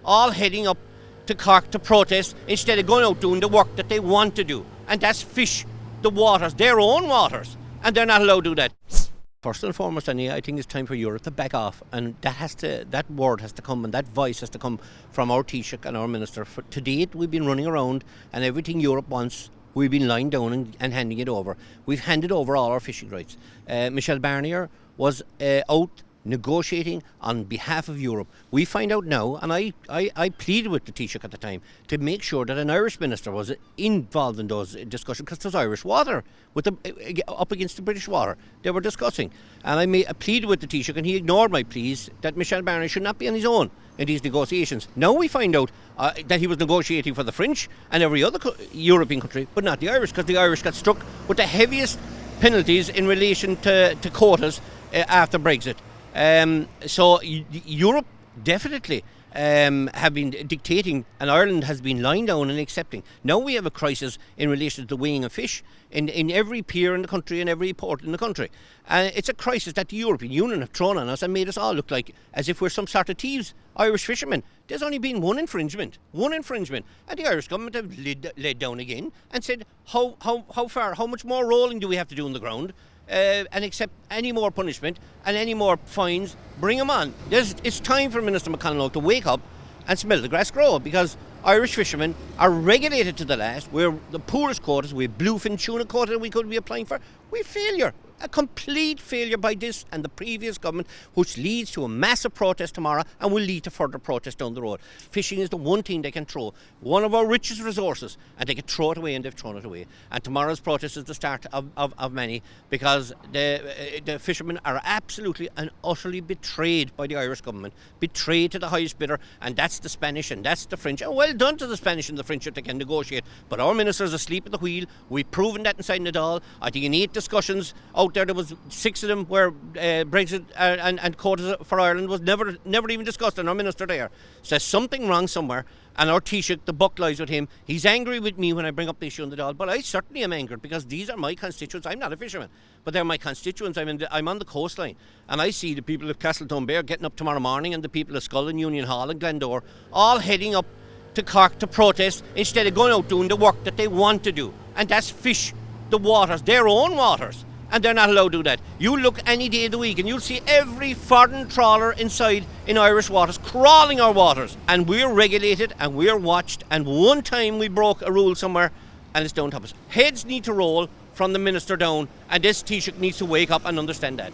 all heading up to Cork to protest instead of going out doing the work that they want to do. And that's fish the waters, their own waters. And they're not allowed to do that. First and foremost, I think it's time for Europe to back off, and that word has to come, and that voice has to come from our Taoiseach and our Minister. To date, we've been running around, and everything Europe wants, we've been lying down and handing it over. We've handed over all our fishing rights. Michel Barnier was out negotiating on behalf of Europe. We find out now, and I pleaded with the Taoiseach at the time to make sure that an Irish minister was involved in those discussions, because there's Irish water up against the British water they were discussing. And I pleaded with the Taoiseach, and he ignored my pleas that Michel Barnier should not be on his own in these negotiations. Now we find out that he was negotiating for the French and every other European country, but not the Irish, because the Irish got struck with the heaviest penalties in relation to quotas after Brexit. So Europe definitely have been dictating, and Ireland has been lying down and accepting. Now we have a crisis in relation to the weighing of fish in every pier in the country and every port in the country. It's a crisis that the European Union have thrown on us and made us all look like as if we're some sort of thieves, Irish fishermen. There's only been one infringement, and the Irish government have laid down again and said how far, how much more rolling do we have to do on the ground? And accept any more punishment and any more fines, bring them on. It's time for Minister McConnell to wake up and smell the grass grow, because Irish fishermen are regulated to the last. We're the poorest quotas. We have bluefin tuna quota we could be applying for. We're failure. A complete failure by this and the previous government, which leads to a massive protest tomorrow and will lead to further protests down the road. Fishing is the one thing they can throw, one of our richest resources, and they can throw it away, and they've thrown it away. And tomorrow's protest is the start of many, because the fishermen are absolutely and utterly betrayed by the Irish government, betrayed to the highest bidder, and that's the Spanish and that's the French. And well done to the Spanish and the French that they can negotiate, but our minister's asleep at the wheel. We've proven that inside Nadal. I think in 8 discussions out there was 6 of them where Brexit and quotas for Ireland was never even discussed, and our minister there says something wrong somewhere, and our Taoiseach, the buck lies with him. He's angry with me when I bring up the issue on the Dáil, but I certainly am angered, because these are my constituents. I'm not a fisherman, but they're my constituents. I'm on the coastline, and I see the people of Castletownbere getting up tomorrow morning, and the people of Scull and Union Hall and Glendore all heading up to Cork to protest instead of going out doing the work that they want to do, and that's fish the waters, their own waters. And they're not allowed to do that. You look any day of the week and you'll see every foreign trawler inside in Irish waters, crawling our waters. And we're regulated and we're watched. And one time we broke a rule somewhere and it's down to us. Heads need to roll from the minister down, and this Taoiseach needs to wake up and understand that.